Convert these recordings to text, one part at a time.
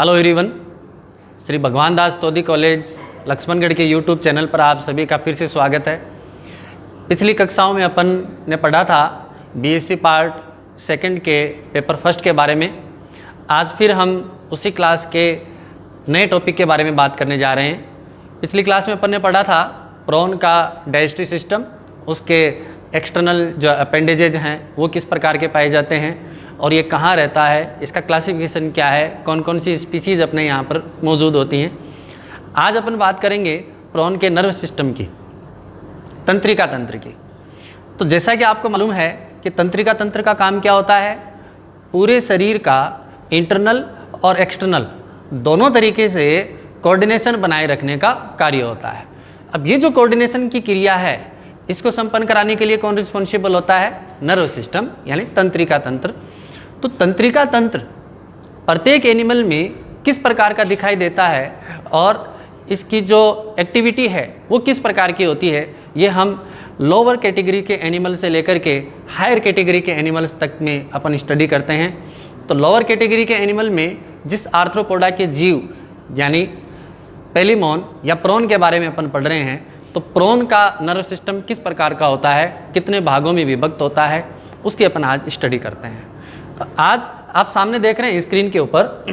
Hello everyone, Shri भगवान दास तोदी college Laxmangarh के YouTube channel पर आप सभी का फिर से स्वागत है। पिछली कक्षाओं में अपन ने पढ़ा था बीएससी पार्ट सेकंड के पेपर फर्स्ट के बारे में। आज फिर हम उसी क्लास के नए टॉपिक के बारे में बात करने जा रहे हैं। पिछली क्लास में अपन ने पढ़ा था प्रॉन का डाइजेस्टिव सिस्टम, उसके एक्सटर्नल जो अपेंडेजेज हैं वो किस प्रकार के पाए जाते हैं और ये कहाँ रहता है, इसका क्लासिफिकेशन क्या है, कौन कौन सी स्पीसीज अपने यहाँ पर मौजूद होती हैं। आज अपन बात करेंगे प्रॉन के नर्व सिस्टम की, तंत्रिका तंत्र की। तो जैसा कि आपको मालूम है कि तंत्रिका तंत्र का काम क्या होता है, पूरे शरीर का इंटरनल और एक्सटर्नल दोनों तरीके से कोऑर्डिनेशन बनाए रखने का कार्य होता है। अब ये जो कोऑर्डिनेशन की क्रिया है इसको संपन्न कराने के लिए कौन रिस्पॉन्सिबल होता है, नर्व सिस्टम यानी तंत्रिका तंत्र। तो तंत्रिका तंत्र प्रत्येक एनिमल में किस प्रकार का दिखाई देता है और इसकी जो एक्टिविटी है वो किस प्रकार की होती है, ये हम लोअर कैटेगरी के एनिमल से लेकर के हायर कैटेगरी के एनिमल्स तक में अपन स्टडी करते हैं। तो लोअर कैटेगरी के एनिमल में जिस आर्थ्रोपोडा के जीव यानी पेलिमोन या प्रॉन के बारे में अपन पढ़ रहे हैं, तो प्रॉन का नर्व सिस्टम किस प्रकार का होता है, कितने भागों में विभक्त होता है, उसकी अपन आज स्टडी करते हैं। तो आज आप सामने देख रहे हैं स्क्रीन के ऊपर,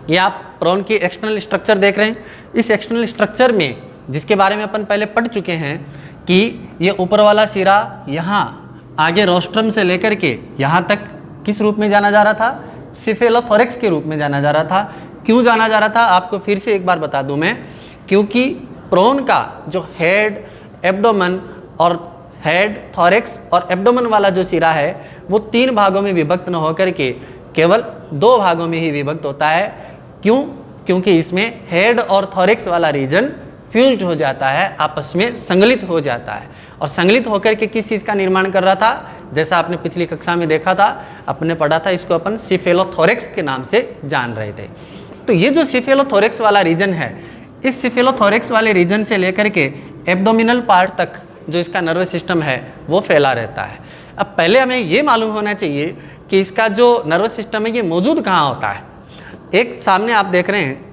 ये आप प्रॉन की एक्सटर्नल स्ट्रक्चर देख रहे हैं। इस एक्सटर्नल स्ट्रक्चर में जिसके बारे में अपन पहले पढ़ चुके हैं कि ये ऊपर वाला सिरा यहाँ आगे रोस्ट्रम से लेकर के यहाँ तक किस रूप में जाना जा रहा था, सिफेलोथोरेक्स के रूप में जाना जा रहा था। क्यों जाना जा रहा था आपको फिर से एक बार बता दूं मैं, क्योंकि प्रॉन का जो हेड, एब्डोमेन और हेड, थोरेक्स और एब्डोमेन वाला जो सिरा है वो 3 भागों में विभक्त न होकर के केवल 2 भागों में ही विभक्त होता है। क्यों? क्योंकि इसमें हेड और थोरेक्स वाला रीजन फ्यूज्ड हो जाता है, आपस में संगलित हो जाता है। और संगलित होकर के किस चीज़ का निर्माण कर रहा था, जैसा आपने पिछली कक्षा में देखा था, अपने पढ़ा था, इसको अपन सिफेलोथोरेक्स के नाम से जान रहे थे। तो ये जो सिफेलोथोरेक्स वाला रीजन है, इस सिफेलोथोरेक्स वाले रीजन से लेकर के एब्डोमिनल पार्ट तक जो इसका नर्वस सिस्टम है वो फैला रहता है। अब पहले हमें ये मालूम होना चाहिए कि इसका जो नर्वस सिस्टम है ये मौजूद कहाँ होता है। एक सामने आप देख रहे हैं,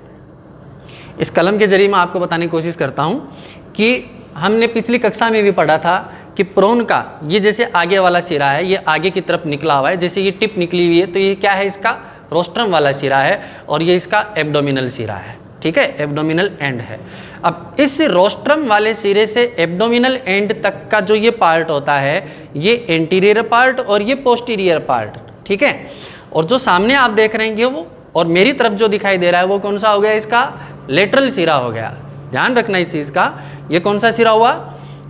इस कलम के जरिए मैं आपको बताने की कोशिश करता हूँ कि हमने पिछली कक्षा में भी पढ़ा था कि प्रॉन का ये जैसे आगे वाला सिरा है, ये आगे की तरफ निकला हुआ है, जैसे ये टिप निकली हुई है, तो ये क्या है, इसका रोस्ट्रम वाला सिरा है और ये इसका एब्डोमिनल सिरा है। ठीक है, एब्डोमिनल एंड है। अब इस रोस्ट्रम वाले सिरे से एब्डोमिनल एंड तक का जो ये पार्ट होता है, ये एंटीरियर पार्ट और ये पोस्टीरियर पार्ट, ठीक है। और जो सामने आप देख रहे हैं वो, और मेरी तरफ जो दिखाई दे रहा है वो कौन सा हो गया, इसका लेटरल सिरा हो गया। ध्यान रखना इस चीज का, ये कौन सा सिरा हुआ,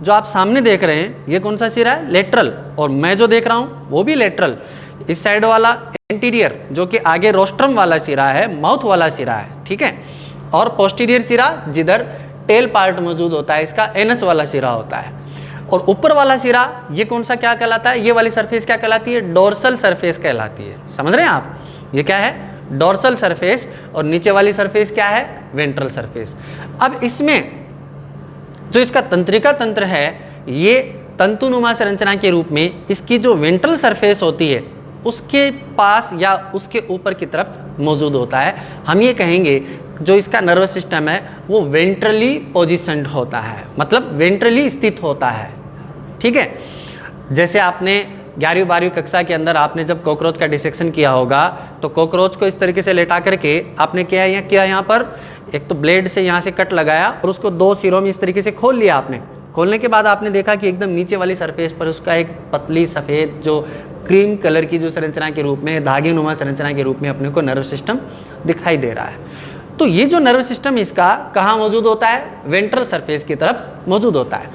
जो आप सामने देख रहे हैं ये कौन सा सिरा है, लेटरल, और मैं जो देख रहा हूं वो भी लेटरल। इस साइड वाला एंटीरियर जो कि आगे रोस्ट्रम वाला सिरा है, माउथ वाला सिरा है, ठीक है। और पोस्टीरियर सिरा जिधर टेल पार्ट मौजूद होता है, इसका एनस वाला सिरा होता है। और ऊपर वाला सिरा ये कौन सा क्या कहलाता है, ये वाली सरफेस क्या कहलाती है, डोर्सल सरफेस कहलाती है। समझ रहे हैं आप, ये क्या है, डोर्सल सरफेस, और नीचे वाली सरफेस क्या है, वेंट्रल सरफेस। अब इसमें जो इसका तंत्रिका तंत्र है, ये तंतुनुमा संरचना के रूप में इसकी जो वेंट्रल सरफेस होती है उसके पास या उसके ऊपर की तरफ मौजूद होता है। हम ये कहेंगे जो इसका नर्वस सिस्टम है वो वेंट्रली पोजिशन्ड होता है, मतलब वेंट्रली स्थित होता है, ठीक है। जैसे आपने 11वीं 12वीं कक्षा के अंदर आपने जब कॉकरोच का डिसेक्शन किया होगा, तो कॉकरोच को इस तरीके से लेटा करके आपने क्या यहाँ पर एक तो ब्लेड से यहाँ से कट लगाया और उसको 2 सिरों में इस तरीके से खोल लिया। आपने खोलने के बाद आपने देखा कि एकदम नीचे वाली सरफेस पर उसका एक पतली सफ़ेद जो क्रीम कलर की जो संरचना के रूप में, धागे नुमा संरचना के रूप में अपने को नर्व सिस्टम दिखाई दे रहा है। तो ये जो नर्व सिस्टम इसका कहाँ मौजूद होता है, वेंट्रल सरफेस की तरफ मौजूद होता है।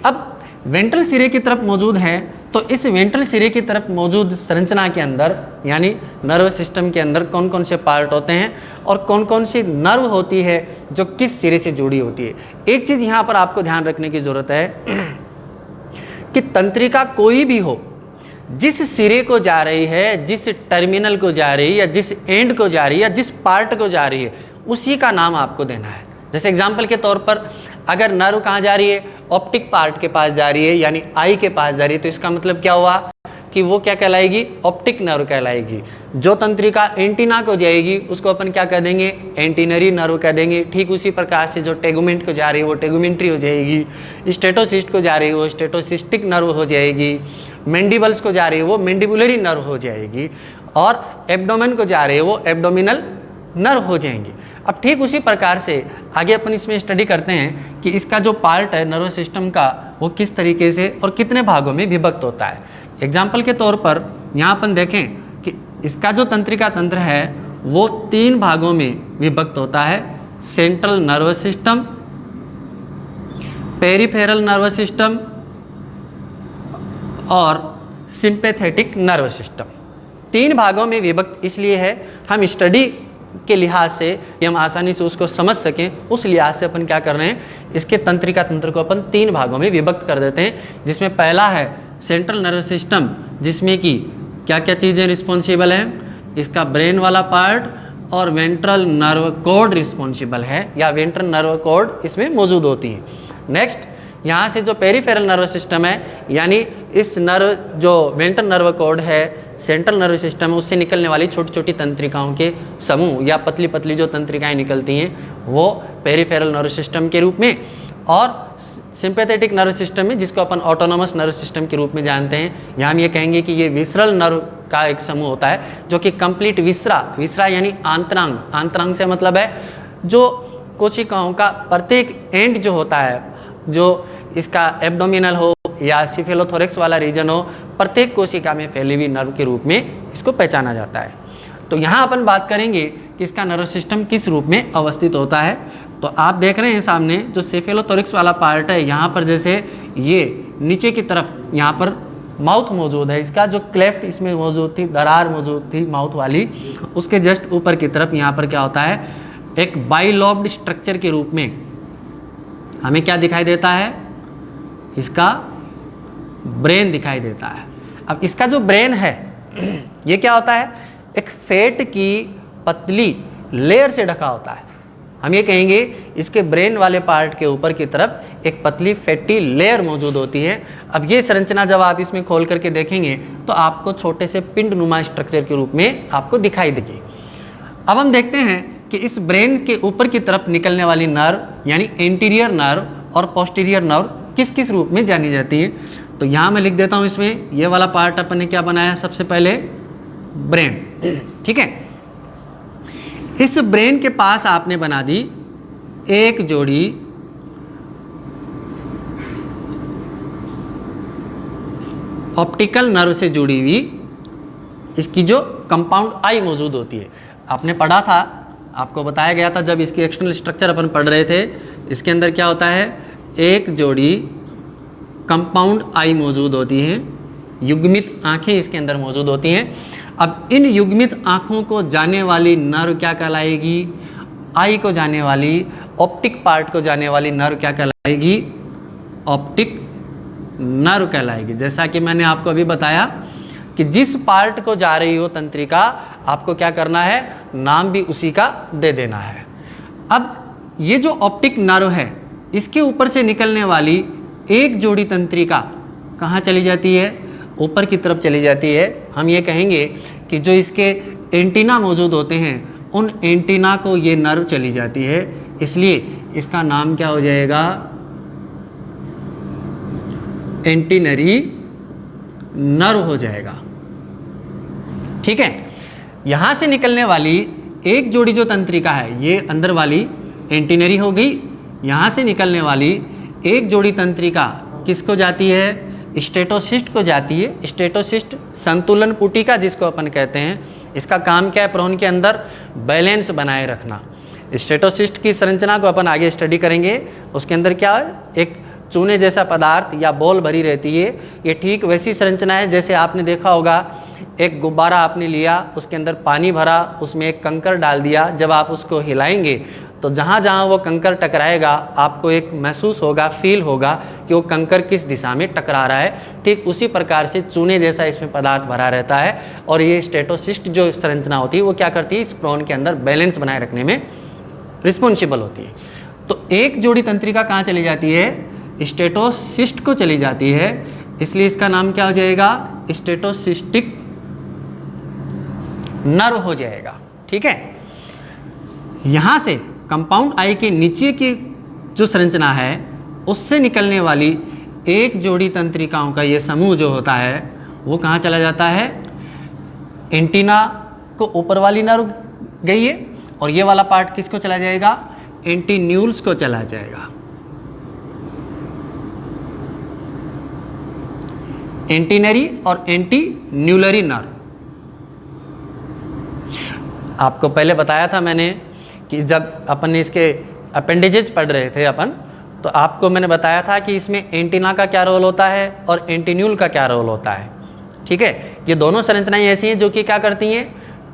अब वेंट्रल सिरे की तरफ मौजूद है, तो इस वेंट्रल सिरे की तरफ मौजूद संरचना के अंदर यानी नर्व सिस्टम के अंदर कौन कौन से पार्ट होते हैं और कौन कौन सी नर्व होती है जो किस सिरे से जुड़ी होती है। एक चीज यहाँ पर आपको ध्यान रखने की जरूरत है कि तंत्रिका कोई भी हो, जिस सिरे को जा रही है, जिस टर्मिनल को जा रही है या जिस एंड को जा रही है या जिस पार्ट को जा रही है, उसी का नाम आपको देना है। जैसे एग्जाम्पल के तौर पर अगर नर्व कहाँ जा रही है, ऑप्टिक पार्ट के पास जा रही है यानी आई के पास जा रही है, तो इसका मतलब क्या हुआ कि वो क्या कहलाएगी, ऑप्टिक नर्व कहलाएगी। जो तंत्रिका एंटीना को जाएगी उसको अपन क्या कह देंगे, एंटीनरी नर्व कह देंगे। ठीक उसी प्रकार से जो टेगुमेंट को जा रही है वो टेगुमेंट्री हो जाएगी, स्टेटोसिस्ट को जा रही है वो स्टेटोसिस्टिक नर्व हो जाएगी, मैंडिबल्स को जा रही है वो मैंडिबुलरी नर्व हो जाएगी, और एब्डोमेन को जा रही है वो एब्डोमिनल नर्व हो जाएंगी। अब ठीक उसी प्रकार से आगे अपन इसमें स्टडी करते हैं कि इसका जो पार्ट है नर्वस सिस्टम का वो किस तरीके से और कितने भागों में विभक्त होता है। एग्जाम्पल के तौर पर यहाँ अपन देखें कि इसका जो तंत्रिका तंत्र है वो 3 भागों में विभक्त होता है, central nervous system, peripheral nervous system और सिंपैथेटिक नर्वस सिस्टम। 3 भागों में विभक्त इसलिए है, हम स्टडी के लिहाज से हम आसानी से उसको समझ सकें, उस लिहाज से अपन क्या कर रहे हैं, इसके तंत्रिका तंत्र को अपन 3 भागों में विभक्त कर देते हैं। जिसमें पहला है सेंट्रल नर्वस सिस्टम, जिसमें कि क्या क्या चीज़ें रिस्पॉन्सिबल हैं, इसका ब्रेन वाला पार्ट और वेंट्रल नर्व कॉर्ड रिस्पॉन्सिबल है, या वेंट्रल नर्व कॉर्ड इसमें मौजूद होती है। नेक्स्ट यहाँ से जो पेरिफेरल नर्वस सिस्टम है, यानी इस नर्व जो वेंट्रल नर्व कॉर्ड है, सेंट्रल नर्वस सिस्टम है, उससे निकलने वाली छोटी छोटी तंत्रिकाओं के समूह या पतली पतली जो तंत्रिकाएं निकलती हैं वो पेरिफेरल नर्वस सिस्टम के रूप में, और सिंपैथेटिक नर्वस सिस्टम में जिसको अपन ऑटोनोमस नर्वस सिस्टम के रूप में जानते हैं। यहाँ हम ये कहेंगे कि ये विसरल नर्व का एक समूह होता है जो कि कंप्लीट विसरा यानी आंतरांग, आंतरांग से मतलब है जो कोशिकाओं का प्रत्येक एंड जो होता है, जो इसका एब्डोमिनल हो या सिफेलोथोरेक्स वाला रीजन हो, प्रत्येक कोशिका में फैली हुई नर्व के रूप में इसको पहचाना जाता है। तो यहाँ अपन बात करेंगे कि इसका नर्व सिस्टम किस रूप में अवस्थित होता है। तो आप देख रहे हैं सामने जो सेफेलोथोरेक्स वाला पार्ट है, यहाँ पर जैसे ये नीचे की तरफ यहाँ पर माउथ मौजूद है, इसका जो क्लेफ्ट इसमें मौजूद थी, दरार मौजूद थी माउथ वाली, उसके जस्ट ऊपर की तरफ यहाँ पर क्या होता है, एक बाइलोब्ड स्ट्रक्चर के रूप में हमें क्या दिखाई देता है, इसका ब्रेन दिखाई देता है। अब इसका जो ब्रेन है ये क्या होता है, एक फैट की पतली लेयर से ढका होता है। हम ये कहेंगे इसके ब्रेन वाले पार्ट के ऊपर की तरफ एक पतली फैटी लेयर मौजूद होती है। अब ये संरचना जब आप इसमें खोल करके देखेंगे तो आपको छोटे से पिंड नुमा स्ट्रक्चर के रूप में आपको दिखाई देगी। अब हम देखते हैं कि इस ब्रेन के ऊपर की तरफ निकलने वाली नर्व यानी एंटीरियर नर्व और पोस्टीरियर नर्व किस किस रूप में जानी जाती है। तो यहाँ मैं लिख देता हूँ, इसमें ये वाला पार्ट अपन ने क्या बनाया, सबसे पहले ब्रेन, ठीक है। इस ब्रेन के पास आपने बना दी एक जोड़ी ऑप्टिकल नर्व से जुड़ी हुई इसकी जो कंपाउंड आई मौजूद होती है। आपने पढ़ा था, आपको बताया गया था जब इसकी एक्सटर्नल स्ट्रक्चर अपन पढ़ रहे थे, इसके अंदर क्या होता है, एक जोड़ी कंपाउंड आई मौजूद होती है, युग्मित आंखें इसके अंदर मौजूद होती हैं। अब इन युग्मित आंखों को जाने वाली नर्व क्या कहलाएगी, आई को जाने वाली, ऑप्टिक पार्ट को जाने वाली नर्व क्या कहलाएगी, ऑप्टिक नर्व कहलाएगी। जैसा कि मैंने आपको अभी बताया कि जिस पार्ट को जा रही हो तंत्रिका, आपको क्या करना है, नाम भी उसी का दे देना है। अब ये जो ऑप्टिक नर्व है, इसके ऊपर से निकलने वाली एक जोड़ी तंत्रिका कहाँ चली जाती है, ऊपर की तरफ चली जाती है। हम ये कहेंगे कि जो इसके एंटीना मौजूद होते हैं उन एंटीना को ये नर्व चली जाती है, इसलिए इसका नाम क्या हो जाएगा, एंटीनरी नर्व हो जाएगा, ठीक है। यहां से निकलने वाली एक जोड़ी जो तंत्रिका है ये अंदर वाली एंटीनरी हो गई। यहां से निकलने वाली एक जोड़ी तंत्रिका किसको जाती है, स्टेटोसिस्ट को जाती है। स्टेटोसिस्ट संतुलन पुटिका जिसको अपन कहते हैं, इसका काम क्या है, प्रोन के अंदर बैलेंस बनाए रखना। स्टेटोसिस्ट की संरचना को अपन आगे स्टडी करेंगे। उसके अंदर क्या है, एक चूने जैसा पदार्थ या बॉल भरी रहती है। ये ठीक वैसी संरचना है जैसे आपने देखा होगा, एक गुब्बारा आपने लिया, उसके अंदर पानी भरा, उसमें एक कंकर डाल दिया, जब आप उसको हिलाएंगे तो जहाँ जहाँ वो कंकर टकराएगा आपको एक महसूस होगा, फील होगा कि वो कंकर किस दिशा में टकरा रहा है। ठीक उसी प्रकार से चूने जैसा इसमें पदार्थ भरा रहता है और ये स्टेटोसिस्ट जो संरचना होती है वो क्या करती है, इस प्रोन के अंदर बैलेंस बनाए रखने में रिस्पॉन्सिबल होती है। तो एक जोड़ी तंत्रिका कहाँ चली जाती है, स्टेटोसिस्ट को चली जाती है, इसलिए इसका नाम क्या हो जाएगा, स्टेटोसिस्टिक नर्व हो जाएगा। ठीक है, यहां से कंपाउंड आई के नीचे की जो संरचना है उससे निकलने वाली एक जोड़ी तंत्रिकाओं का ये समूह जो होता है वो कहाँ चला जाता है, एंटीना को ऊपर वाली नर्व गई है और ये वाला पार्ट किसको चला जाएगा, एंटीन्यूल्स को चला जाएगा। एंटीनरी और एंटीन्यूलरी नर्व। आपको पहले बताया था मैंने कि जब अपन ने इसके अपेंडेजेज पढ़ रहे थे अपन, तो आपको मैंने बताया था कि इसमें एंटीना का क्या रोल होता है और एंटीन्यूल का क्या रोल होता है। ठीक है, ये दोनों संरचनाएं ऐसी हैं जो कि क्या करती हैं,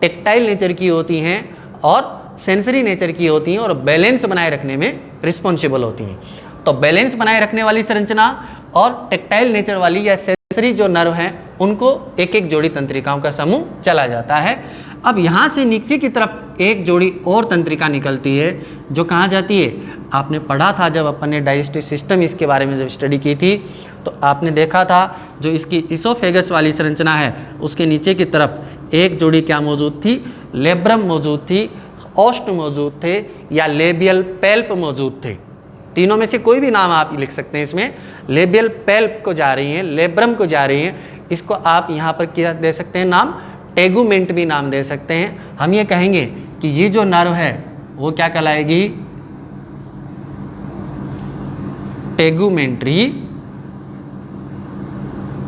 टेक्टाइल नेचर की होती हैं और सेंसरी नेचर की होती हैं और बैलेंस बनाए रखने में रिस्पॉन्सिबल होती हैं। तो बैलेंस बनाए रखने वाली संरचना और टेक्टाइल नेचर वाली या सेंसरी जो नर्व हैं उनको एक एक जोड़ी तंत्रिकाओं का समूह चला जाता है। अब यहाँ से नीचे की तरफ एक जोड़ी और तंत्रिका निकलती है जो कहाँ जाती है, आपने पढ़ा था जब अपन ने डाइजेस्टिव सिस्टम इसके बारे में जब स्टडी की थी तो आपने देखा था जो इसकी इसोफेगस वाली संरचना है उसके नीचे की तरफ एक जोड़ी क्या मौजूद थी, लेब्रम मौजूद थी, ओस्ट मौजूद थे या लेबियल पेल्प मौजूद थे। तीनों में से कोई भी नाम आप लिख सकते हैं इसमें। लेबियल पेल्प को जा रही हैं, लेब्रम को जा रही हैं, इसको आप यहाँ पर क्या दे सकते हैं नाम, टेगुमेंट भी नाम दे सकते हैं। हम ये कहेंगे कि ये जो नर्व है वो क्या कहलाएगी, टेगुमेंट्री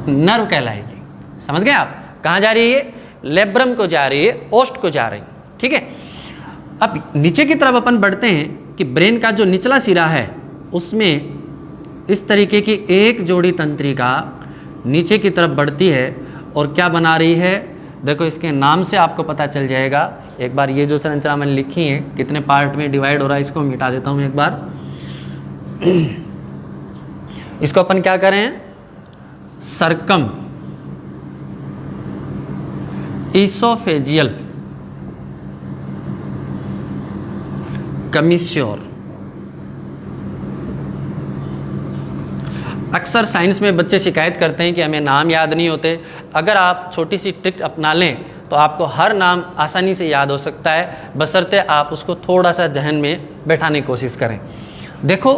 नर्व कहलाएगी। समझ गए आप, कहाँ जा रही है, लेब्रम को जा रही है, ओस्ट को जा रही है। ठीक है, अब नीचे की तरफ अपन बढ़ते हैं कि ब्रेन का जो निचला सिरा है उसमें इस तरीके की एक जोड़ी तंत्रिका नीचे की तरफ बढ़ती है और क्या बना रही है, देखो इसके नाम से आपको पता चल जाएगा। एक बार ये जो संरचना मैंने लिखी है कितने पार्ट में डिवाइड हो रहा है इसको मिटा देता हूँ एक बार। इसको अपन क्या करें, सर्कम इसोफेजियल कमिश्योर। अक्सर साइंस में बच्चे शिकायत करते हैं कि हमें नाम याद नहीं होते। अगर आप छोटी सी ट्रिक अपना लें तो आपको हर नाम आसानी से याद हो सकता है, बशर्ते आप उसको थोड़ा सा जहन में बैठाने की कोशिश करें। देखो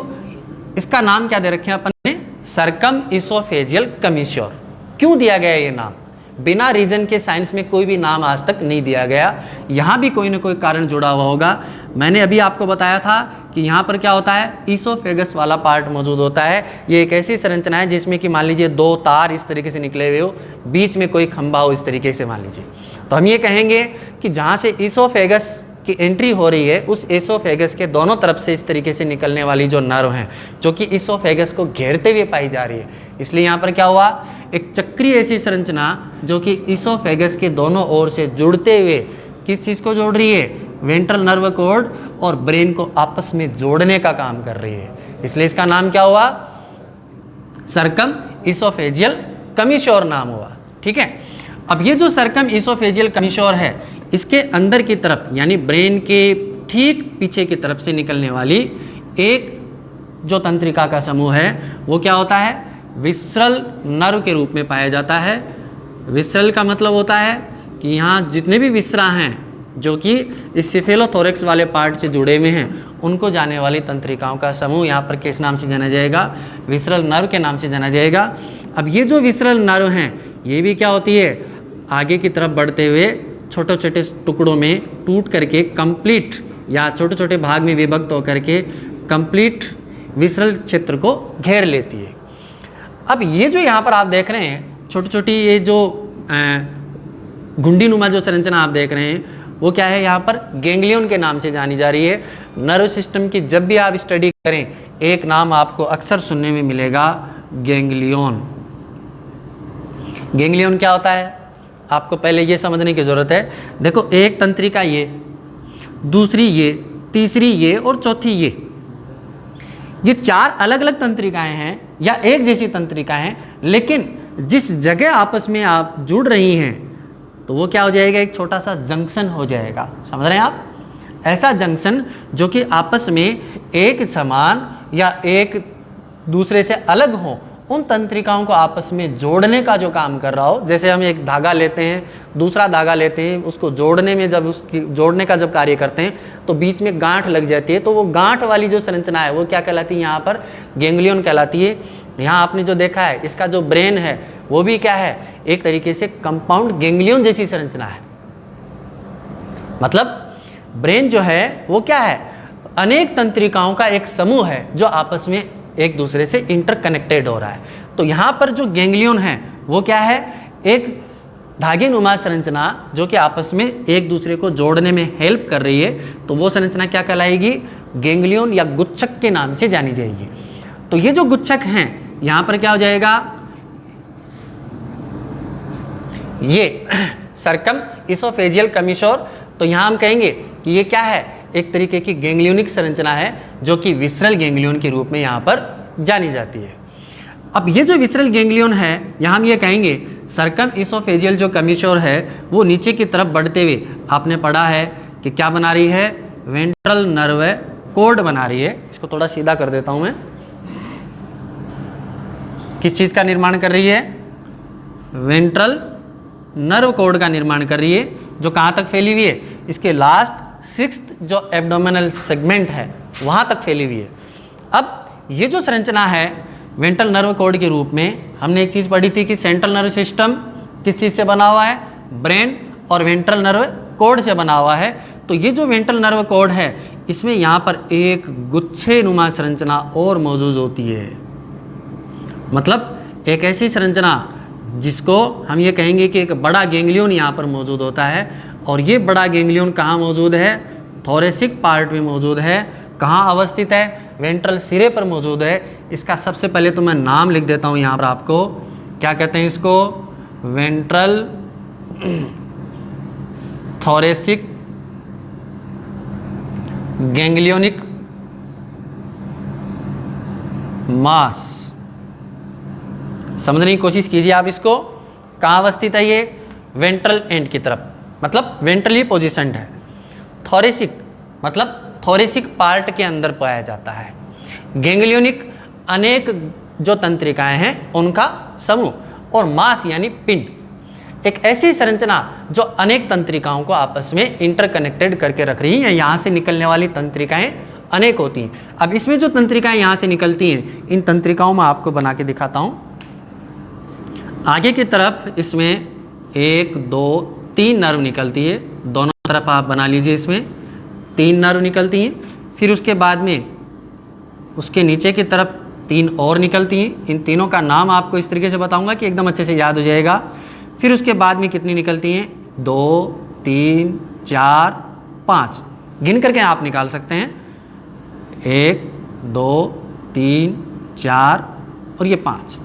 इसका नाम क्या दे रखे हैं अपन ने, सर्कम इसोफेजियल कमिश्योर। क्यों दिया गया ये नाम, बिना रीजन के साइंस में कोई भी नाम आज तक नहीं दिया गया। यहाँ भी कोई ना कोई कारण जुड़ा हुआ होगा। मैंने अभी आपको बताया था कि यहाँ पर क्या होता है, इसोफेगस वाला पार्ट मौजूद होता है। ये एक ऐसी संरचना है जिसमें कि मान लीजिए दो तार इस तरीके से निकले हुए हो, बीच में कोई खंभा हो इस तरीके से मान लीजिए। तो हम ये कहेंगे कि जहाँ से इसोफेगस की एंट्री हो रही है उस इसोफेगस के दोनों तरफ से इस तरीके से निकलने वाली जो नर्व हैं जो कि इसोफेगस को घेरते हुए पाई जा रही है, इसलिए यहाँ पर क्या हुआ, एक चक्रीय ऐसी संरचना जो कि इसोफेगस के दोनों ओर से जुड़ते हुए किस चीज को जोड़ रही है, वेंट्रल नर्व कॉर्ड और ब्रेन को आपस में जोड़ने का काम कर रही है। इसलिए इसका नाम क्या हुआ, सर्कम इसोफेजियल कमिश्योर नाम हुआ। ठीक है, अब ये जो सर्कम इसोफेजियल कमिश्योर है इसके अंदर की तरफ यानी ब्रेन के ठीक पीछे की तरफ से निकलने वाली एक जो तंत्रिका का समूह है वो क्या होता है, विसरल नर्व के रूप में पाया जाता है। विसरल का मतलब होता है कि यहाँ जितने भी विसरा हैं जो कि इस सिफेलोथोरेक्स वाले पार्ट से जुड़े हुए हैं उनको जाने वाली तंत्रिकाओं का समूह यहाँ पर किस नाम से जाना जाएगा, विसरल नर्व के नाम से जाना जाएगा। अब ये जो विसरल नर्व हैं ये भी क्या होती है, आगे की तरफ बढ़ते हुए छोटे छोटे टुकड़ों में टूट करके कंप्लीट या छोटे छोटे भाग में विभक्त होकर के कंप्लीट विसरल क्षेत्र को घेर लेती है। अब ये जो यहाँ पर आप देख रहे हैं छोटी छोटी ये जो घुंडी नुमा जो संरचना आप देख रहे हैं वो क्या है, यहाँ पर गैंग्लियन के नाम से जानी जा रही है। नर्व सिस्टम की जब भी आप स्टडी करें एक नाम आपको अक्सर सुनने में मिलेगा, गैंग्लियन। गैंग्लियन क्या होता है आपको पहले ये समझने की जरूरत है। देखो एक तंत्रिका ये, दूसरी ये, तीसरी ये और चौथी ये चार अलग अलग तंत्रिकाएं हैं या एक जैसी तंत्रिकाएं हैं, लेकिन जिस जगह आपस में आप जुड़ रही हैं तो वो क्या हो जाएगा, एक छोटा सा जंक्शन हो जाएगा। समझ रहे हैं आप, ऐसा जंक्शन जो कि आपस में एक समान या एक दूसरे से अलग हो उन तंत्रिकाओं को आपस में जोड़ने का जो काम कर रहा हो। जैसे हम एक धागा लेते हैं, दूसरा धागा लेते हैं, उसको जोड़ने में जब उसकी जोड़ने का जब कार्य करते हैं तो बीच में गांठ लग जाती है, तो वो गांठ वाली जो संरचना है वो क्या कहलाती है, यहाँ पर गैंग्लियन कहलाती है। यहाँ आपने जो देखा है इसका जो ब्रेन है वो भी क्या है, एक तरीके से कंपाउंड गैंग्लियन जैसी संरचना है। मतलब ब्रेन जो है वो क्या है, अनेक तंत्रिकाओं का एक समूह है जो आपस में एक दूसरे से इंटरकनेक्टेड हो रहा है। तो यहाँ पर जो गैंग्लियन है वो क्या है, एक धागे नुमा संरचना जो कि आपस में एक दूसरे को जोड़ने में हेल्प कर रही है। तो वो संरचना क्या कहलाएगी, गैंग्लियन या गुच्छक के नाम से जानी जाएगी। तो ये जो गुच्छक हैं यहाँ पर क्या हो जाएगा, ये सर्कम इसोफेजियल कमिशोर। तो यहाँ हम कहेंगे कि ये क्या है, एक तरीके की गैंग्लियोनिक संरचना है जो कि विसरल गैंग्लियन के रूप में यहाँ पर जानी जाती है। अब ये जो विसरल गैंग्लियन है, यहाँ हम ये कहेंगे सर्कम इसोफेजियल जो कमिशोर है वो नीचे की तरफ बढ़ते हुए आपने पढ़ा है कि क्या बना रही है, वेंट्रल नर्व कोड बना रही है। इसको थोड़ा सीधा कर देता हूँ मैं। किस चीज का निर्माण कर रही है, वेंट्रल नर्व कोड का निर्माण कर रही है, जो कहाँ तक फैली हुई है, इसके लास्ट 6th जो एब्डोमिनल सेगमेंट है वहां तक फैली हुई है। अब ये जो संरचना है वेंट्रल नर्व कोड के रूप में, हमने एक चीज पढ़ी थी कि सेंट्रल नर्व सिस्टम किस चीज से बना हुआ है, ब्रेन और वेंट्रल नर्व कोड से बना हुआ है। तो ये जो वेंट्रल नर्व कोड है इसमें यहाँ पर एक गुच्छे नुमा संरचना और मौजूद होती है। मतलब एक ऐसी संरचना जिसको हम ये कहेंगे कि एक बड़ा गैंग्लियन यहाँ पर मौजूद होता है। और ये बड़ा गैंग्लियन कहाँ मौजूद है, थोरेसिक पार्ट में मौजूद है। कहाँ अवस्थित है, वेंट्रल सिरे पर मौजूद है। इसका सबसे पहले तो मैं नाम लिख देता हूँ यहाँ पर आपको, क्या कहते हैं इसको, वेंट्रल थोरेसिक गैंग्लियोनिक मास। समझने की कोशिश कीजिए आप इसको, कहाँ अवस्थित है ये, वेंट्रल एंड की तरफ, मतलब वेंट्रली पोजिशन्ड है। थोरेसिक मतलब थोरेसिक पार्ट के अंदर पाया जाता है। गैंग्लियोनिक अनेक जो तंत्रिकाएं हैं उनका समूह, और मास यानी पिंड, एक ऐसी संरचना जो अनेक तंत्रिकाओं को आपस में इंटरकनेक्टेड करके रख रही है। यहाँ से निकलने वाली तंत्रिकाएं अनेक होती हैं। अब इसमें जो तंत्रिकाएं यहाँ से निकलती हैं, इन तंत्रिकाओं में आपको बना के दिखाता हूँ। आगे की तरफ इसमें 1 2 3 नर्व निकलती है, दोनों तरफ आप बना लीजिए, इसमें 3 नर्व निकलती हैं। फिर उसके बाद में उसके नीचे की तरफ 3 और निकलती हैं। इन तीनों का नाम आपको इस तरीके से बताऊंगा कि एकदम अच्छे से याद हो जाएगा। फिर उसके बाद में कितनी निकलती हैं, 2 3 4 5, गिन करके आप निकाल सकते हैं, 1 2 3 4 और ये 5।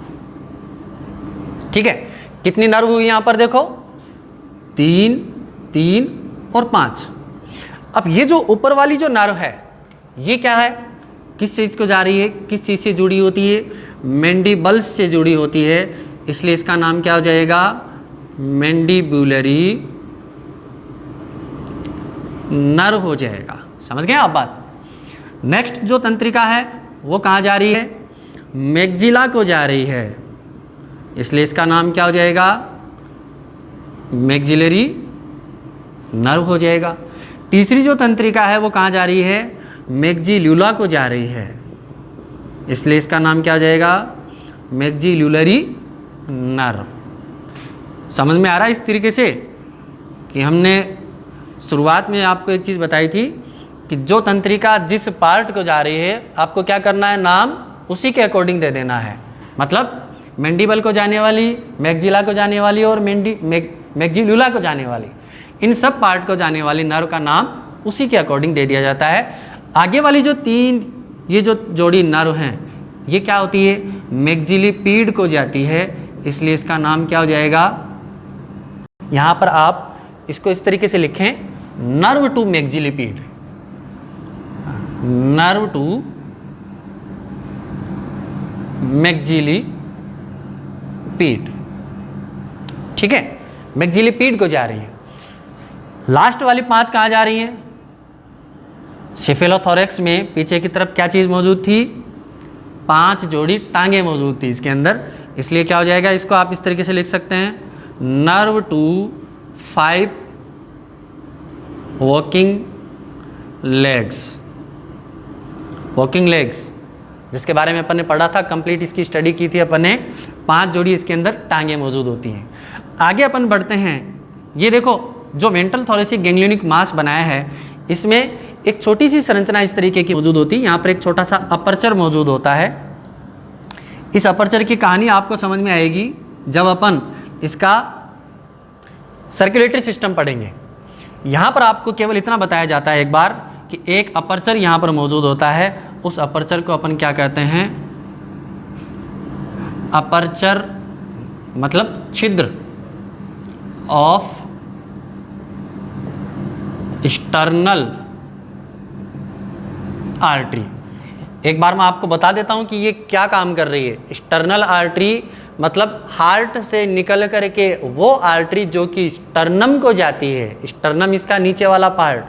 ठीक है, कितनी नर्व हुई यहाँ पर देखो, 3 3 और 5। अब ये जो ऊपर वाली जो नर्व है ये क्या है, किस चीज़ को जा रही है, किस चीज़ से जुड़ी होती है, मैंडिबल्स से जुड़ी होती है, इसलिए इसका नाम क्या हो जाएगा, मैंडिबुलरी नर्व हो जाएगा। समझ गए आप बात। नेक्स्ट जो तंत्रिका है वो कहाँ जा रही है, मैग्जिला को जा रही है, इसलिए इसका नाम क्या हो जाएगा, मैग्जिलरी नर्व हो जाएगा। तीसरी जो तंत्रिका है वो कहाँ जा रही है, मैग्जिल्यूला को जा रही है, इसलिए इसका नाम क्या हो जाएगा, मैग्जिल्यूलरी नर्व। समझ में आ रहा है इस तरीके से कि हमने शुरुआत में आपको एक चीज़ बताई थी कि जो तंत्रिका जिस पार्ट को जा रही है आपको क्या करना है, नाम उसी के अकॉर्डिंग दे देना है। मतलब मैंडिबल को जाने वाली, मैग्जिला को जाने वाली और मैग्जिल्यूला को जाने वाली, इन सब पार्ट को जाने वाली नर्व का नाम उसी के अकॉर्डिंग दे दिया जाता है। आगे वाली जो 3 ये जो जोड़ी नर्व हैं ये क्या होती है, मैग्जिलिपीड को जाती है, इसलिए इसका नाम क्या हो जाएगा, यहाँ पर आप इसको इस तरीके से लिखें, नर्व टू मैग्जिलिपीड, नर्व टू मैग्जिलिपीड। ठीक है, मैग्जिलिपीड को जा रही है। लास्ट वाली 5 कहाँ जा रही हैं, सेफेलोथोरैक्स में पीछे की तरफ क्या चीज मौजूद थी, 5 जोड़ी टांगे मौजूद थी इसके अंदर, इसलिए क्या हो जाएगा, इसको आप इस तरीके से लिख सकते हैं, नर्व टू 5 वॉकिंग लेग्स, जिसके बारे में अपन ने पढ़ा था, कंप्लीट इसकी स्टडी की थी अपन ने। 5 जोड़ी इसके अंदर टांगे मौजूद होती हैं। आगे अपन बढ़ते हैं। ये देखो जो वेंट्रल थोरेसिक गैंग्लियोनिक मास बनाया है, इसमें एक छोटी सी संरचना इस तरीके की मौजूद होती है। यहाँ पर एक छोटा सा अपर्चर मौजूद होता है। इस अपर्चर की कहानी आपको समझ में आएगी जब अपन इसका सर्कुलेटरी सिस्टम पढ़ेंगे। यहाँ पर आपको केवल इतना बताया जाता है एक बार कि एक अपर्चर यहाँ पर मौजूद होता है। उस अपर्चर को अपन क्या कहते हैं, अपर्चर मतलब छिद्र ऑफ एक्सटर्नल आर्टरी। एक बार मैं आपको बता देता हूं कि ये क्या काम कर रही है। एक्सटर्नल आर्टरी मतलब हार्ट से निकल करके वो आर्टरी जो कि स्टर्नम को जाती है। स्टर्नम इसका नीचे वाला पार्ट,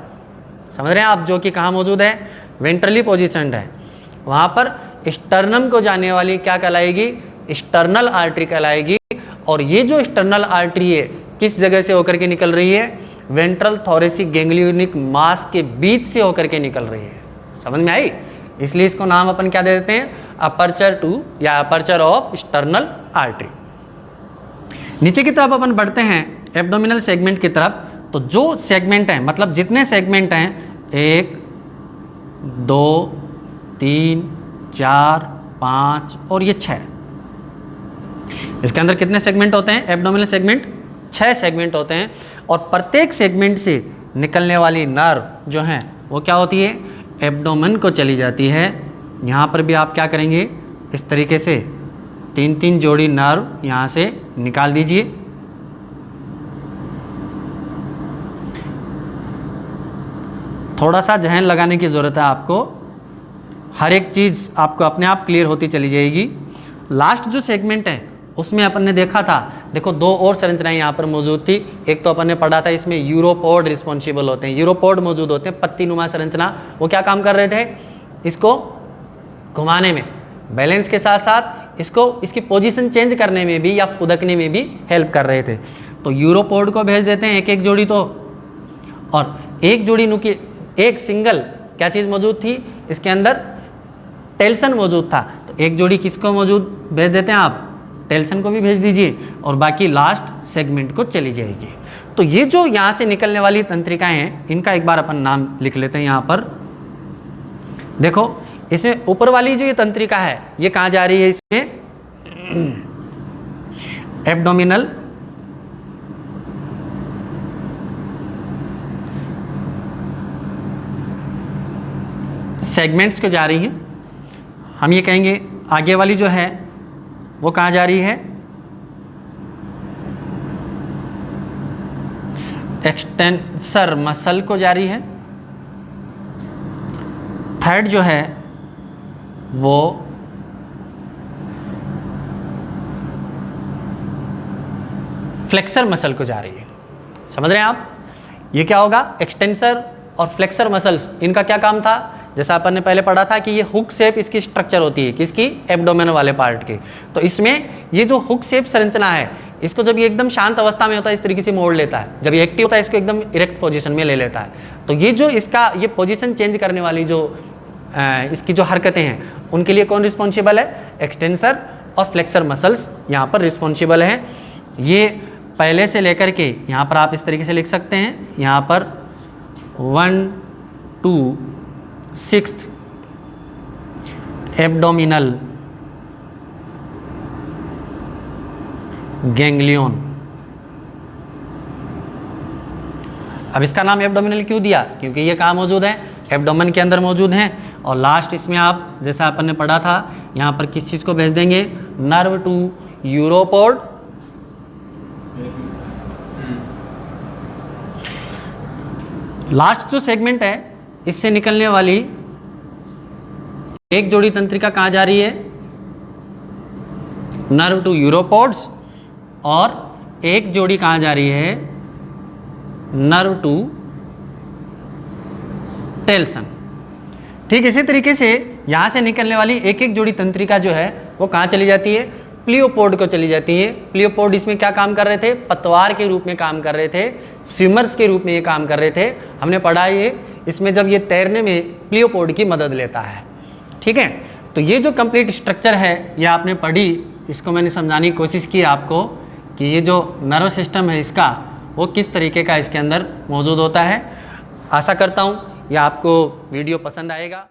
समझ रहे हैं आप, जो कि कहाँ मौजूद है, वेंट्रली पोजीशनड है। वहां पर स्टर्नम को जाने वाली क्या कहलाएगी, एक्सटर्नल आर्टरी कहलाएगी। और ये जो एक्सटर्नल आर्टरी है किस जगह से होकर के निकल रही है, वेंट्रल थोरेसिक गैंग्लियोनिक मास के बीच से होकर के निकल रही है। समझ में आई? इसलिए इसको नाम अपन क्या दे देते हैं, अपर्चर टू या अपर्चर ऑफ एक्सटर्नल आर्टरी। नीचे की तरफ अपन बढ़ते हैं एब्डोमिनल सेगमेंट की तरफ। तो जो सेगमेंट है, मतलब जितने सेगमेंट हैं, 1 2 3 4 5 और ये 6, इसके अंदर कितने सेगमेंट होते हैं, एब्डोमिनल सेगमेंट 6 सेगमेंट होते हैं। और प्रत्येक सेगमेंट से निकलने वाली नर्व जो है वो क्या होती है, एब्डोमेन को चली जाती है। यहाँ पर भी आप क्या करेंगे, इस तरीके से 3-3 जोड़ी नर्व यहाँ से निकाल दीजिए। थोड़ा सा जहन लगाने की ज़रूरत है आपको, हर एक चीज़ आपको अपने आप क्लियर होती चली जाएगी। लास्ट जो सेगमेंट है उसमें अपन ने देखा था, देखो 2 और संरचनाएं यहाँ पर मौजूद थी। एक तो अपन ने पढ़ा था, इसमें यूरोपोड रिस्पॉन्सिबल होते हैं, यूरोपोड मौजूद होते हैं, पत्ती नुमा संरचना। वो क्या काम कर रहे थे, इसको घुमाने में, बैलेंस के साथ साथ इसको इसकी पोजीशन चेंज करने में भी या फुदकने में भी हेल्प कर रहे थे। तो यूरोपोड को भेज देते हैं 1-1 जोड़ी तो, और एक जोड़ी नुकी, एक सिंगल क्या चीज़ मौजूद थी इसके अंदर, टेल्सन मौजूद था। तो एक जोड़ी किसको मौजूद भेज देते हैं आप, टेल्सन को भी भेज दीजिए, और बाकी लास्ट सेगमेंट को चली जाएगी। तो ये जो यहाँ से निकलने वाली तंत्रिकाएं हैं, इनका एक बार अपन नाम लिख लेते हैं। यहाँ पर देखो, इसमें ऊपर वाली जो ये तंत्रिका है ये कहाँ जा रही है, इसमें एब्डोमिनल सेगमेंट्स को जा रही है। हम ये कहेंगे आगे वाली जो है वो कहाँ जा रही है, एक्सटेंसर मसल को जा रही है। थर्ड जो है वो फ्लेक्सर मसल को जा रही है। समझ रहे हैं आप? ये क्या होगा, एक्सटेंसर और फ्लेक्सर मसल्स, इनका क्या काम था, जैसा अपन ने पहले पढ़ा था कि ये हुक शेप इसकी स्ट्रक्चर होती है, किसकी, एब्डोमेन वाले पार्ट की। तो इसमें ये जो हुक शेप संरचना है, इसको जब ये एकदम शांत अवस्था में होता है इस तरीके से मोड़ लेता है, जब ये एक्टिव होता है इसको एकदम इरेक्ट पोजीशन में ले लेता है। तो ये जो इसका ये पोजीशन चेंज करने वाली जो इसकी जो हरकतें हैं, उनके लिए कौन रिस्पॉन्सिबल है, एक्सटेंसर और फ्लेक्सर मसल्स यहाँ पर रिस्पॉन्सिबल हैं। ये पहले से लेकर के यहाँ पर आप इस तरीके से लिख सकते हैं, यहाँ पर 1 to 6th एब्डोमिनल गैंग्लियन। अब इसका नाम एब्डोमिनल क्यों दिया, क्योंकि ये कहाँ मौजूद है, एब्डोमेन के अंदर मौजूद हैं। और लास्ट इसमें आप जैसा अपन ने पढ़ा था, यहाँ पर किस चीज़ को भेज देंगे, नर्व टू यूरोपोड। लास्ट जो सेगमेंट है, इससे निकलने वाली एक जोड़ी तंत्रिका कहाँ जा रही है, नर्व टू यूरोपोड्स, और एक जोड़ी कहाँ जा रही है, नर्व टू टेल्सन। ठीक इसी तरीके से यहाँ से निकलने वाली एक एक जोड़ी तंत्रिका जो है वो कहाँ चली जाती है, प्लियोपोड को चली जाती है। प्लियोपोड इसमें क्या काम कर रहे थे, पतवार के रूप में काम कर रहे थे, स्विमर्स के रूप में ये काम कर रहे थे। हमने पढ़ा ये इसमें जब ये तैरने में प्लियोपोड की मदद लेता है। ठीक है, तो ये जो कंप्लीट स्ट्रक्चर है ये आपने पढ़ी, इसको मैंने समझाने की कोशिश की आपको कि ये जो नर्व सिस्टम है इसका वो किस तरीके का इसके अंदर मौजूद होता है। आशा करता हूँ ये आपको वीडियो पसंद आएगा।